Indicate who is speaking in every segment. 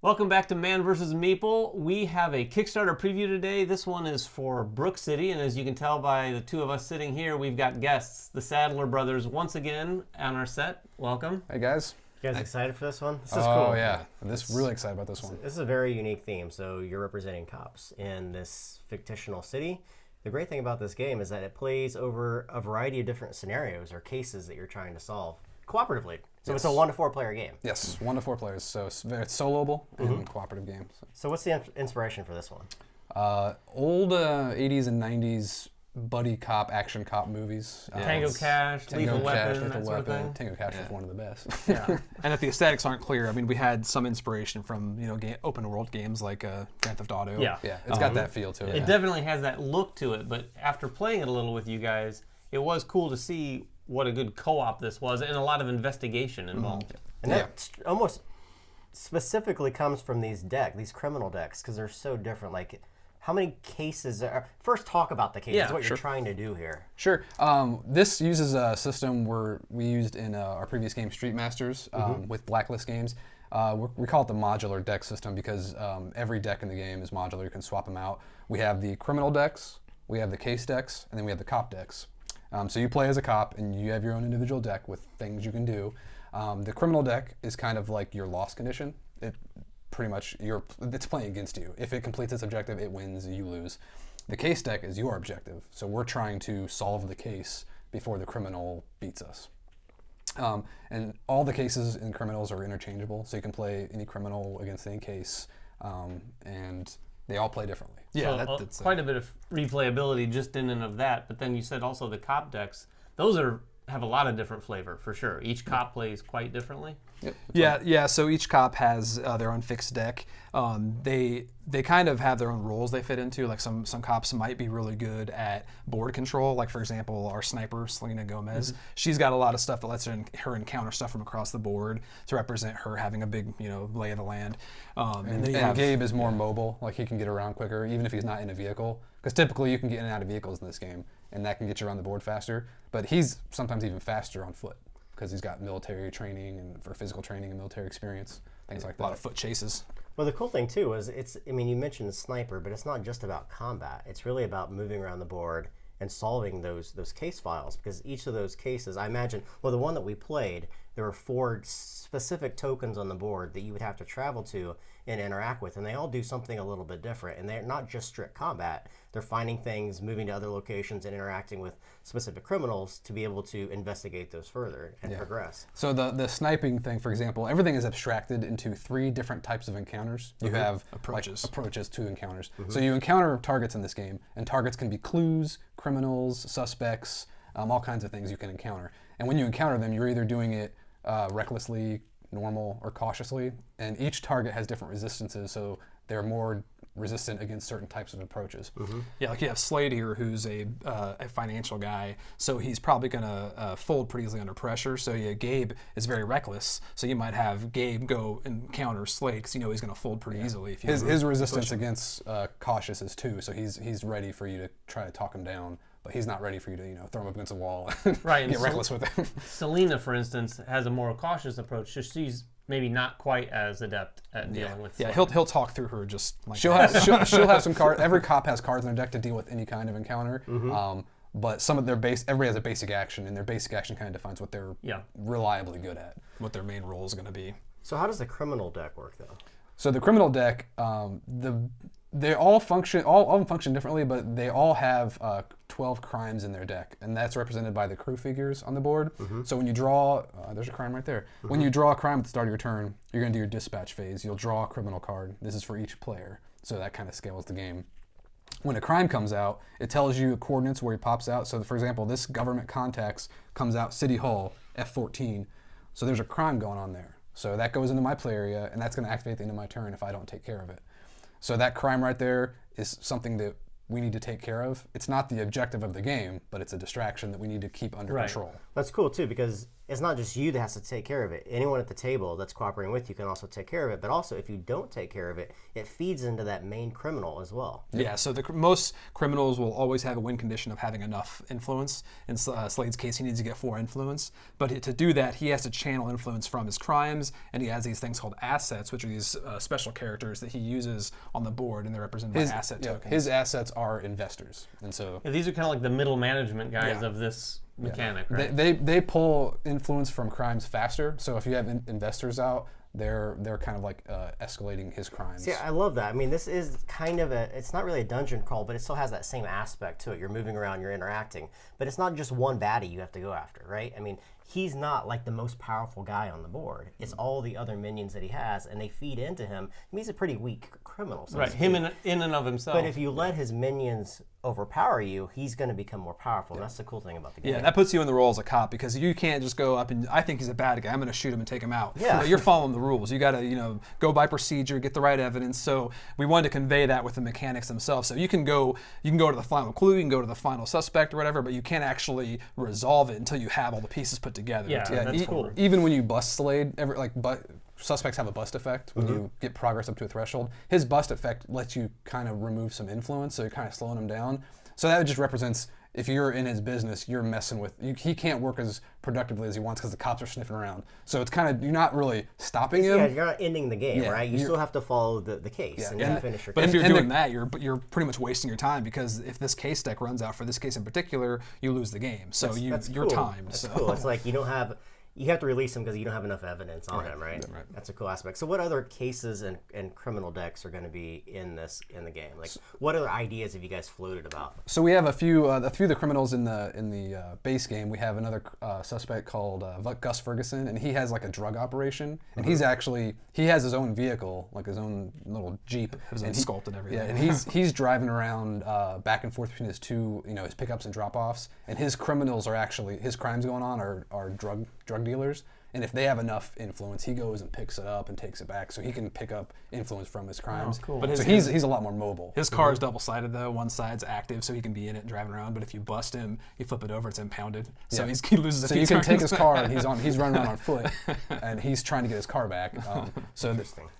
Speaker 1: Welcome back to Man vs. Meeple. We have a Kickstarter preview today. This one is for Brook City, and as you can tell by the two of us sitting here, we've got guests, the Sadler brothers, once again on our set. Welcome.
Speaker 2: Hey guys.
Speaker 3: You guys excited for this one? This is
Speaker 2: cool.
Speaker 3: cool.
Speaker 2: Oh yeah, really excited about this one.
Speaker 3: This is a very unique theme. So you're representing cops in this fictional city. The great thing about this game is that it plays over a variety of different scenarios or cases that you're trying to solve cooperatively. So it's a 1 to 4 player game.
Speaker 2: Yes, 1 to 4 players. So it's soloable and cooperative game.
Speaker 3: So what's the inspiration for this one?
Speaker 2: Old 80s and 90s buddy cop, action cop movies.
Speaker 1: Tango Cash, Lethal Weapon, that sort of thing.
Speaker 2: Tango Cash was one of the best.
Speaker 4: Yeah. And if the aesthetics aren't clear, I mean, we had some inspiration from open world games like Grand Theft Auto.
Speaker 1: Yeah,
Speaker 2: yeah, it's got that feel to it.
Speaker 1: It definitely has that look to it. But after playing it a little with you guys, it was cool to see what a good co-op this was, and a lot of investigation involved.
Speaker 3: And that almost specifically comes from these criminal decks, because they're so different. Like, how many cases are... First, talk about the cases, what you're trying to do here.
Speaker 2: Sure. This uses a system we used in our previous game, Street Masters, with Blacklist games. We call it the modular deck system because every deck in the game is modular. You can swap them out. We have the criminal decks, we have the case decks, and then we have the cop decks. So you play as a cop, and you have your own individual deck with things you can do. The criminal deck is kind of like your loss condition. It pretty much it's playing against you. If it completes its objective, it wins. You lose. The case deck is your objective. So we're trying to solve the case before the criminal beats us. And all the cases in criminals are interchangeable. So you can play any criminal against any case, and they all play differently.
Speaker 1: Yeah, so that's quite a bit of replayability just in and of that. But then you said also the cop decks; those have a lot of different flavor for sure. Each cop plays quite differently.
Speaker 4: Yep. Yeah. So each cop has their own fixed deck. They kind of have their own roles they fit into. Like some cops might be really good at board control. Like for example, our sniper Salinas Gomez. She's got a lot of stuff that lets her encounter stuff from across the board to represent her having a big lay of the land. And
Speaker 2: Gabe is more mobile. Like he can get around quicker, even if he's not in a vehicle. Because typically you can get in and out of vehicles in this game, and that can get you around the board faster. But he's sometimes even faster on foot because he's got military training and for physical training and military experience, things like that.
Speaker 4: A lot of foot chases.
Speaker 3: Well, the cool thing too is you mentioned the sniper, but it's not just about combat. It's really about moving around the board and solving those case files, because each of those cases, I imagine, well, the one that we played, there were 4 specific tokens on the board that you would have to travel to and interact with, and they all do something a little bit different, and they're not just strict combat. They're finding things, moving to other locations, and interacting with specific criminals to be able to investigate those further and progress.
Speaker 2: So the sniping thing, for example, everything is abstracted into 3 different types of encounters. You have approaches to encounters. So you encounter targets in this game, and targets can be clues, criminals, suspects, all kinds of things you can encounter. And when you encounter them, you're either doing it recklessly, normal, or cautiously, and each target has different resistances, so they're more resistant against certain types of approaches.
Speaker 4: Yeah, like you have Slade here, who's a financial guy, so he's probably going to fold pretty easily under pressure. So yeah, Gabe is very reckless, so you might have Gabe go and counter Slade because he's going to fold pretty easily. If you
Speaker 2: his resistance against cautious is 2, so he's ready for you to try to talk him down. But he's not ready for you to, throw him up against a wall and get reckless with him.
Speaker 1: Selena, for instance, has a more cautious approach. So she's maybe not quite as adept at dealing with.
Speaker 4: Yeah, he'll talk through her just like
Speaker 2: she'll have some cards. Every cop has cards in their deck to deal with any kind of encounter. But some of everybody has a basic action, and their basic action kind of defines what they're reliably good at,
Speaker 4: what their main role is going to be.
Speaker 3: So how does the criminal deck work though?
Speaker 2: So the criminal deck, they all function. All of them function differently, but they all have 12 crimes in their deck, and that's represented by the crew figures on the board. So when you draw, there's a crime right there. When you draw a crime at the start of your turn, you're going to do your dispatch phase. You'll draw a criminal card. This is for each player, so that kind of scales the game. When a crime comes out, it tells you coordinates where he pops out. So for example, this government contacts comes out City Hall, F14. So there's a crime going on there. So that goes into my play area, and that's going to activate at the end of my turn if I don't take care of it. So that crime right there is something that we need to take care of. It's not the objective of the game, but it's a distraction that we need to keep under control.
Speaker 3: That's cool too, because it's not just you that has to take care of it. Anyone at the table that's cooperating with you can also take care of it. But also, if you don't take care of it, it feeds into that main criminal as well.
Speaker 4: Yeah, so most criminals will always have a win condition of having enough influence. In Slade's case, he needs to get 4 influence. But to do that, he has to channel influence from his crimes, and he has these things called assets, which are these special characters that he uses on the board, and they're represented by asset tokens.
Speaker 2: His assets are investors, and so
Speaker 1: Yeah, these are kind of like the middle management guys of this mechanic, right?
Speaker 2: they pull influence from crimes faster. So if you have investors out, they're kind of like escalating his crimes.
Speaker 3: See, I love that. I mean, this is kind of it's not really a dungeon crawl, but it still has that same aspect to it. You're moving around, you're interacting, but it's not just one baddie you have to go after, right? I mean, he's not like the most powerful guy on the board. It's all the other minions that he has, and they feed into him. I mean, he's a pretty weak criminal. So
Speaker 1: Right, him in and of himself.
Speaker 3: But if you let his minions overpower you, he's going to become more powerful. And that's the cool thing about the game.
Speaker 4: Yeah, that puts you in the role as a cop because you can't just go up and I think he's a bad guy. I'm going to shoot him and take him out.
Speaker 3: Yeah.
Speaker 4: You're following the rules. You got to, go by procedure, get the right evidence. So we wanted to convey that with the mechanics themselves. So you can go to the final clue, you can go to the final suspect or whatever, but you can't actually resolve it until you have all the pieces put together.
Speaker 1: Yeah, that's cool.
Speaker 2: Even when you bust Slade, suspects have a bust effect when you get progress up to a threshold. His bust effect lets you kind of remove some influence, so you're kind of slowing him down. So that just represents if you're in his business, you're messing with. He can't work as productively as he wants because the cops are sniffing around. So it's kind of you're not really stopping him.
Speaker 3: Yeah, you're not ending the game,
Speaker 2: Yeah,
Speaker 3: right? You still have to follow the case and then finish your
Speaker 4: But
Speaker 3: case.
Speaker 4: if you're doing that, you're pretty much wasting your time because if this case deck runs out for this case in particular, you lose the game. So
Speaker 3: That's
Speaker 4: you're
Speaker 3: cool.
Speaker 4: timed.
Speaker 3: That's
Speaker 4: so.
Speaker 3: cool. It's like you have to release him because you don't have enough evidence on him, right?
Speaker 2: Right.
Speaker 3: That's a cool aspect. So what other cases and criminal decks are going to be in the game? Like, what other ideas have you guys floated about?
Speaker 2: So we have a few of the criminals in the base game. We have another suspect called Gus Ferguson, and he has like a drug operation, and he has his own vehicle, like his own little Jeep,
Speaker 4: His own sculpt and everything.
Speaker 2: Yeah, and he's driving around back and forth between his his pickups and drop-offs, and his criminals are actually his crimes going on are drug dealers, and if they have enough influence, he goes and picks it up and takes it back, so he can pick up influence from his crimes.
Speaker 1: cool.
Speaker 4: But
Speaker 2: So he's a lot more mobile.
Speaker 4: His car is double-sided though. One side's active, so he can be in it driving around. But if you bust him, you flip it over, it's impounded. So he loses a
Speaker 2: So
Speaker 4: few
Speaker 2: you can take
Speaker 4: turns.
Speaker 2: his car and he's running around on foot, and he's trying to get his car back.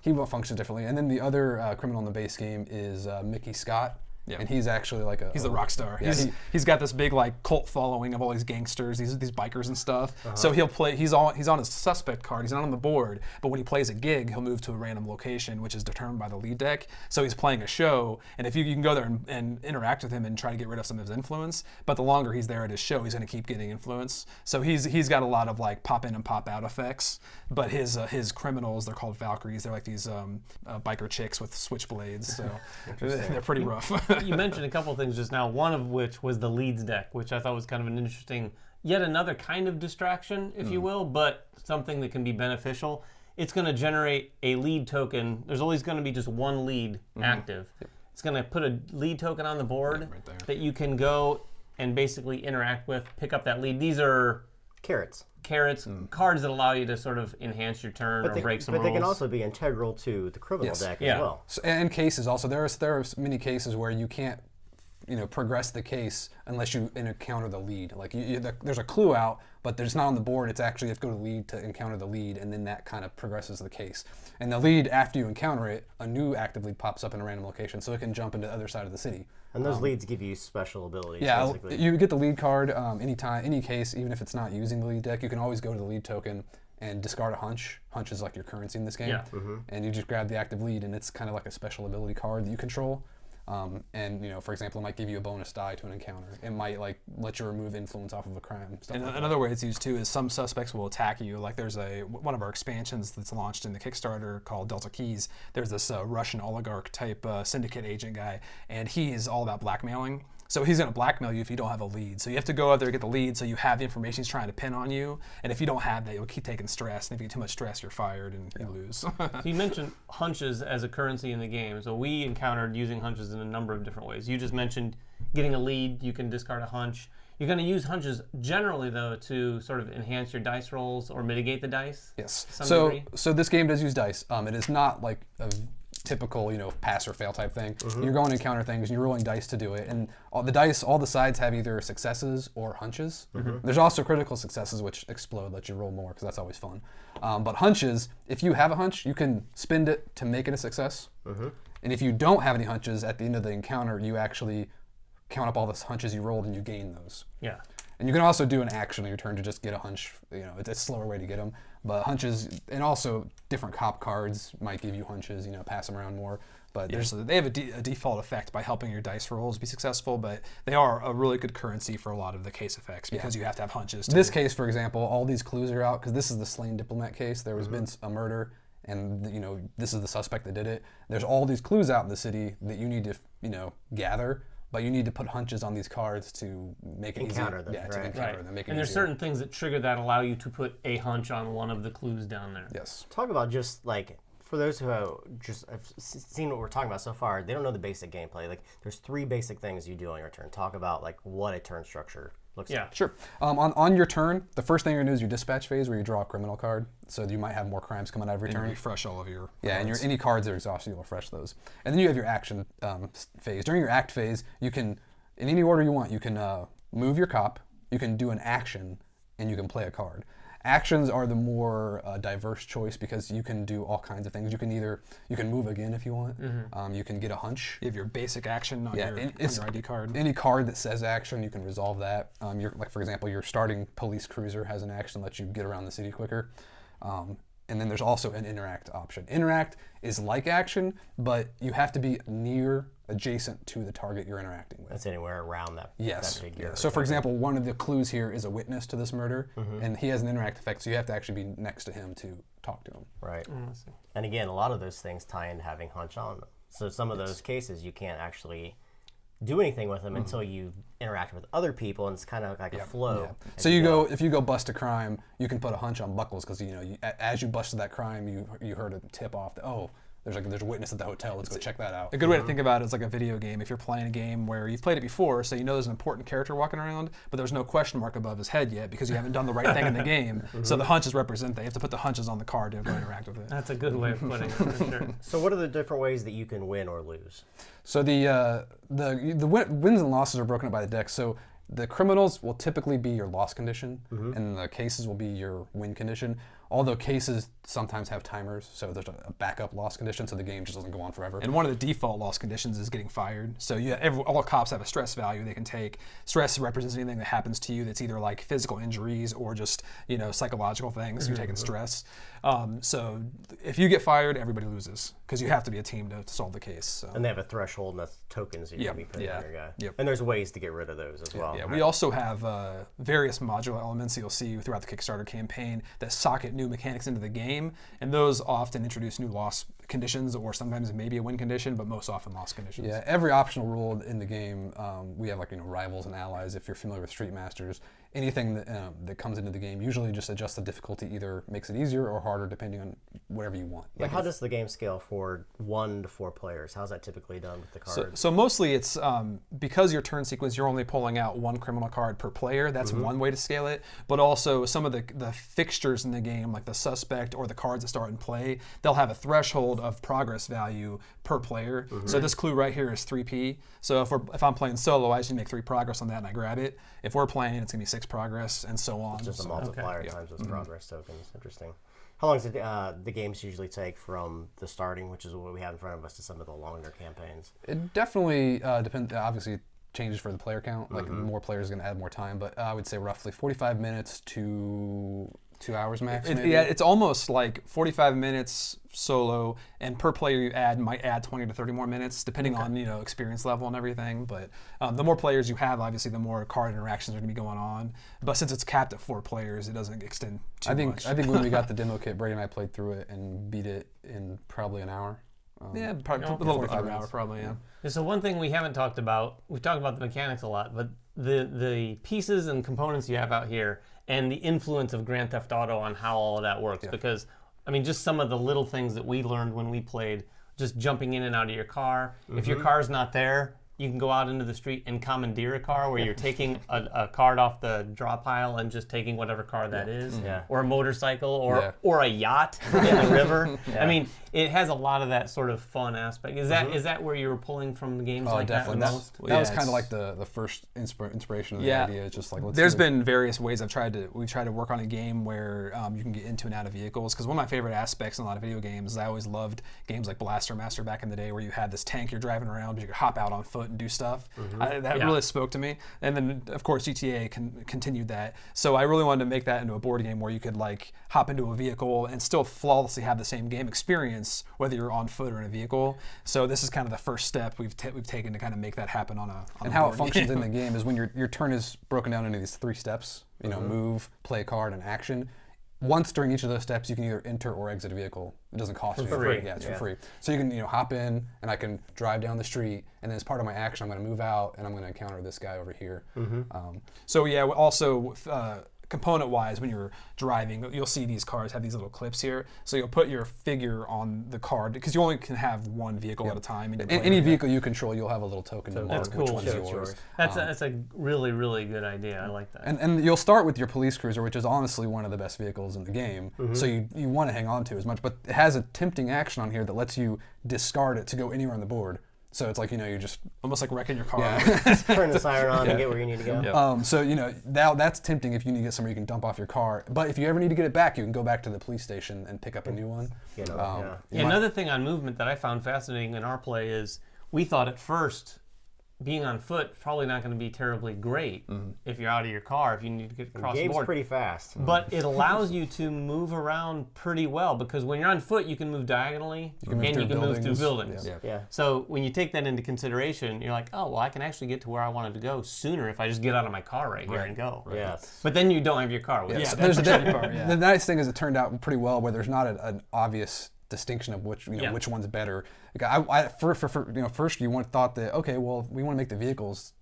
Speaker 2: He will function differently. And then the other criminal in the base game is Mickey Scott.
Speaker 4: Yeah.
Speaker 2: And he's actually like
Speaker 4: He's the rock star.
Speaker 2: Yeah,
Speaker 4: He's got this big like cult following of all these gangsters, these bikers and stuff. So he'll play. He's on his suspect card. He's not on the board, but when he plays a gig, he'll move to a random location, which is determined by the lead deck. So he's playing a show, and if you can go there and interact with him and try to get rid of some of his influence, but the longer he's there at his show, he's going to keep getting influence. So he's got a lot of like pop in and pop out effects. But his criminals, they're called Valkyries. They're like these biker chicks with switchblades. So they're pretty rough.
Speaker 1: You mentioned a couple things just now, one of which was the leads deck, which I thought was kind of an interesting, yet another kind of distraction, if you will, but something that can be beneficial. It's going to generate a lead token. There's always going to be just one lead active. Yep. It's going to put a lead token on the board that you can go and basically interact with, pick up that lead. These are
Speaker 3: Carrots.
Speaker 1: Cards that allow you to sort of enhance your turn or break some rules.
Speaker 3: But they can also be integral to the criminal deck as well.
Speaker 2: So, and cases also. There are many cases where you can't progress the case unless you encounter the lead. Like there's a clue out, but there's not on the board. It's actually you have to go to the lead to encounter the lead, and then that kind of progresses the case. And the lead, after you encounter it, a new active lead pops up in a random location, so it can jump into the other side of the city.
Speaker 3: And those leads give you special abilities.
Speaker 2: Yeah,
Speaker 3: basically.
Speaker 2: you get the lead card anytime, any case, even if it's not using the lead deck. You can always go to the lead token and discard a hunch. Hunch is like your currency in this game.
Speaker 1: Yeah.
Speaker 2: And you just grab the active lead, and it's kind of like a special ability card that you control. And for example, it might give you a bonus die to an encounter. It might like let you remove influence off of a crime.
Speaker 4: And another way it's used too is some suspects will attack you. Like there's one of our expansions that's launched in the Kickstarter called Delta Keys. There's this Russian oligarch type syndicate agent guy, and he is all about blackmailing. So he's going to blackmail you if you don't have a lead. So you have to go out there and get the lead so you have the information he's trying to pin on you. And if you don't have that, you'll keep taking stress. And if you get too much stress, you're fired and you lose.
Speaker 1: So you mentioned hunches as a currency in the game. So we encountered using hunches in a number of different ways. You just mentioned getting a lead. You can discard a hunch. You're going to use hunches generally, though, to sort of enhance your dice rolls or mitigate the dice.
Speaker 2: Yes.
Speaker 1: To some degree.
Speaker 2: So this game does use dice. It is not like typical, pass or fail type thing. You're going to encounter things, and you're rolling dice to do it. And all the sides have either successes or hunches. There's also critical successes, which explode, let you roll more, because that's always fun. But hunches, if you have a hunch, you can spend it to make it a success. And if you don't have any hunches, at the end of the encounter, you actually count up all the hunches you rolled, and you gain those.
Speaker 1: Yeah.
Speaker 2: And you can also do an action on your turn to just get a hunch. It's a slower way to get them. But hunches, and also different cop cards might give you hunches, pass them around more. But
Speaker 4: they have a default effect by helping your dice rolls be successful, but they are a really good currency for a lot of the case effects because you have to have hunches.
Speaker 2: This case, for example, all these clues are out because this is the slain diplomat case. There was been a murder, and this is the suspect that did it. There's all these clues out in the city that you need to gather. But you need to put hunches on these cards to make it
Speaker 3: encounter them.
Speaker 2: Yeah, to encounter them. Make it
Speaker 1: and there's
Speaker 2: easier.
Speaker 1: certain things that trigger that allow you to put a hunch on one of the clues down there.
Speaker 2: Yes.
Speaker 3: Talk about just like, for those who have seen what we're talking about so far, they don't know the basic gameplay. Like, there's 3 basic things you do on your turn. Talk about like what a turn structure looks like.
Speaker 2: Sure. On your turn, the first thing you're gonna do is your dispatch phase, where you draw a criminal card. So you might have more crimes coming out every turn.
Speaker 4: Refresh all of your
Speaker 2: cards. And any cards that are exhausted, you'll refresh those. And then you have your action phase. During your act phase, you can, in any order you want, you can move your cop, you can do an action, and you can play a card. Actions are the more diverse choice because you can do all kinds of things. You can move again if you want. You can get a hunch.
Speaker 4: You have your basic action on your ID card.
Speaker 2: Any card that says action, you can resolve that. Like for example, your starting police cruiser has an action that lets you get around the city quicker. And then there's also an interact option. Interact is like action, but you have to be adjacent to the target you're interacting with.
Speaker 3: That's anywhere around that.
Speaker 2: Yes.
Speaker 3: That figure.
Speaker 2: So for example, one of the clues here is a witness to this murder, and he has an interact effect, so you have to actually be next to him to talk to him.
Speaker 3: Right. And again, a lot of those things tie into having hunch on them. So some of those cases you can't actually do anything with them until you interact with other people, and it's kind of like a flow.
Speaker 2: Yeah. So if you go bust a crime, you can put a hunch on Buckles because as you busted that crime, you heard a tip off that, there's a witness at the hotel. Let's go check that out.
Speaker 4: A good way to think about it is like a video game. If you're playing a game where you've played it before, so you know there's an important character walking around, but there's no question mark above his head yet because you haven't done the right thing in the game. So the hunches represent that. You have to put the hunches on the card to go interact with it.
Speaker 1: That's a good way of putting it, for sure.
Speaker 3: So what are the different ways that you can win or lose?
Speaker 2: So the wins and losses are broken up by the deck. So the criminals will typically be your loss condition, and the cases will be your win condition. Although cases sometimes have timers, so there's a backup loss condition, so the game just doesn't go on forever.
Speaker 4: And one of the default loss conditions is getting fired. So all cops have a stress value they can take. Stress represents anything that happens to you that's either like physical injuries or just psychological things. You're taking stress. So if you get fired, everybody loses because you have to be a team to solve the case. So.
Speaker 3: And they have a threshold, and that's tokens that you're going to be putting on your guy.
Speaker 4: Yep.
Speaker 3: And there's ways to get rid of those as well.
Speaker 4: Yeah, we also have various modular elements you'll see throughout the Kickstarter campaign that socket new mechanics into the game, and those often introduce new loss conditions or sometimes maybe a win condition, but most often loss conditions.
Speaker 2: Yeah, every optional rule in the game, we have rivals and allies. If you're familiar with Street Masters, anything that comes into the game usually just adjusts the difficulty, either makes it easier or harder depending on whatever you want.
Speaker 3: Yeah, how does the game scale for 1 to 4 players? How's that typically done with the cards?
Speaker 4: So mostly it's because your turn sequence, you're only pulling out 1 criminal card per player. That's one way to scale it. But also some of the fixtures in the game, like the suspect or the cards that start in play, they'll have a threshold of progress value per player. So this clue right here is 3p. So if I'm playing solo, I just need to make 3 progress on that and I grab it. If we're playing, it's gonna be 6 progress and so on.
Speaker 3: It's just a multiplier times those progress tokens. Interesting. How long does the games usually take from the starting, which is what we have in front of us, to some of the longer campaigns?
Speaker 2: It definitely depends. Obviously, it changes for the player count. Like more players are going to add more time, but I would say roughly 45 minutes to 2 hours max.
Speaker 4: It's almost like 45 minutes solo, and per player you might add 20 to 30 more minutes, depending on experience level and everything. But the more players you have, obviously, the more card interactions are going to be going on. But since it's capped at 4 players, it doesn't extend too much.
Speaker 2: I think when we got the demo kit, Brady and I played through it and beat it in probably an hour.
Speaker 4: Probably a little bit over an hour, probably. Yeah.
Speaker 1: So one thing we haven't talked about, we've talked about the mechanics a lot, but the pieces and components you have out here and the influence of Grand Theft Auto on how all of that works. Because, I mean, just some of the little things that we learned when we played, just jumping in and out of your car. If your car's not there, you can go out into the street and commandeer a car where you're taking a card off the draw pile and just taking whatever car that is, or a motorcycle, or a yacht in the river. I mean, it has a lot of that sort of fun aspect. Is that where you were pulling from the games like
Speaker 2: definitely.
Speaker 1: that the most?
Speaker 2: That was kind of like the first inspiration of the idea. It's just like
Speaker 4: there's been various ways we tried to work on a game where you can get into and out of vehicles. Because one of my favorite aspects in a lot of video games is I always loved games like Blaster Master back in the day, where you had this tank you're driving around, but you could hop out on foot and do stuff. That really spoke to me. And then, of course, GTA continued that. So I really wanted to make that into a board game where you could like hop into a vehicle and still flawlessly have the same game experience, whether you're on foot or in a vehicle. So this is kind of the first step we've taken to kind of make that happen on a
Speaker 2: and how it functions in the game is when your turn is broken down into these 3 steps. You know, move, play a card, and action. Once during each of those steps, you can either enter or exit a vehicle. It doesn't cost you
Speaker 1: free.
Speaker 2: Yeah, it's for free. So you can hop in, and I can drive down the street, and then as part of my action, I'm going to move out, and I'm going to encounter this guy over here.
Speaker 4: So yeah, also component-wise, when you're driving, you'll see these cars have these little clips here. So you'll put your figure on the card because you only can have one vehicle at a time.
Speaker 2: Any vehicle you control, you'll have a little token to mark which one's yours.
Speaker 1: That's a really, really good idea. I like that.
Speaker 2: And you'll start with your police cruiser, which is honestly one of the best vehicles in the game. So you want to hang on to as much, but it has a tempting action on here that lets you discard it to go anywhere on the board. So it's like, you just
Speaker 4: almost like wrecking your car.
Speaker 3: Turn the siren on and get where you need to go.
Speaker 2: So that's tempting if you need to get somewhere you can dump off your car. But if you ever need to get it back, you can go back to the police station and pick up a new one.
Speaker 1: Another thing on movement that I found fascinating in our play is we thought at first being on foot probably not going to be terribly great if you're out of your car, if you need to get across the board.
Speaker 3: Game's pretty fast.
Speaker 1: But it allows you to move around pretty well because when you're on foot, you can move diagonally and you can move through buildings. So when you take that into consideration, you're like, oh, well, I can actually get to where I wanted to go sooner if I just get out of my car right here and go. But then you don't have your car with you.
Speaker 2: The nice thing is it turned out pretty well where there's not an obvious distinction of which which one's better. Like first you thought that okay, well we want to make the vehicles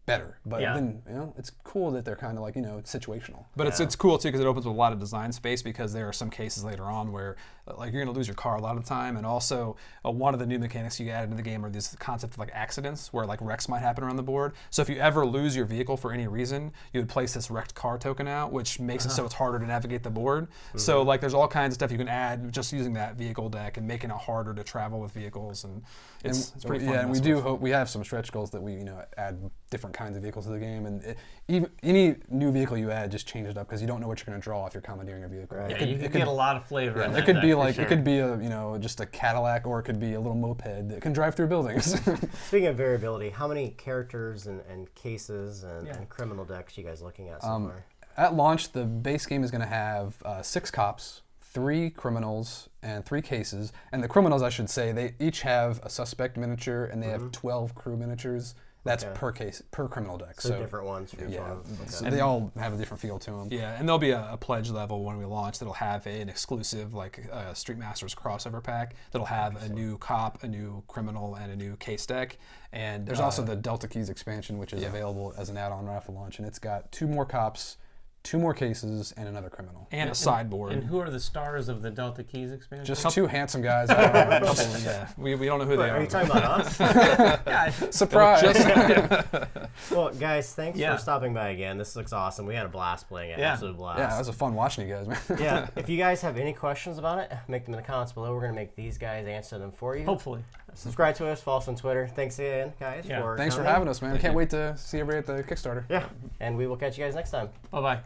Speaker 2: better, but then it's cool that they're kind of like situational.
Speaker 4: But it's cool too because it opens up a lot of design space because there are some cases later on where like you're going to lose your car a lot of the time, and also one of the new mechanics you added into the game are this concept of like accidents where like wrecks might happen around the board. So if you ever lose your vehicle for any reason, you would place this wrecked car token out, which makes it so it's harder to navigate the board. So like there's all kinds of stuff you can add just using that vehicle deck and making it harder to travel with vehicles, and it's pretty fun.
Speaker 2: Yeah, and we do hope we have some stretch goals that we add different kinds of vehicles to the game, and any new vehicle you add just change it up because you don't know what you're going to draw if you're commandeering a vehicle.
Speaker 1: Right. You could get a lot of flavor.
Speaker 2: It could be like it could be a just a Cadillac, or it could be a little moped that can drive through buildings.
Speaker 3: Speaking of variability, how many characters and cases and criminal decks are you guys looking at so far?
Speaker 2: At launch, the base game is going to have 6 cops, 3 criminals, and 3 cases. And the criminals, I should say, they each have a suspect miniature, and they have 12 crew miniatures. That's per case, per criminal deck.
Speaker 3: So different ones for each one.
Speaker 2: So they all have a different feel to them.
Speaker 4: Yeah, and there'll be a pledge level when we launch that'll have an exclusive like Street Masters crossover pack that'll have a new cop, a new criminal, and a new case deck. And
Speaker 2: there's also the Delta Keys expansion, which is available as an add-on right after launch, and it's got 2 more cops, 2 more cases, and another criminal.
Speaker 4: And a sideboard.
Speaker 1: And who are the stars of the Delta Keys expansion?
Speaker 2: Just 2 handsome guys.
Speaker 4: We don't know who they are.
Speaker 3: Are you talking about us?
Speaker 2: Surprise!
Speaker 3: Well, guys, thanks for stopping by again. This looks awesome. We had a blast playing it. Absolute blast.
Speaker 2: Yeah, it was fun watching you guys, man.
Speaker 3: If you guys have any questions about it, make them in the comments below. We're going to make these guys answer them for you.
Speaker 1: Hopefully.
Speaker 3: Subscribe to us, follow us on Twitter. Thanks again, guys.
Speaker 2: Thanks for having us, man. Can't wait to see everybody at the Kickstarter.
Speaker 3: Yeah, and we will catch you guys next time.
Speaker 1: Bye-bye.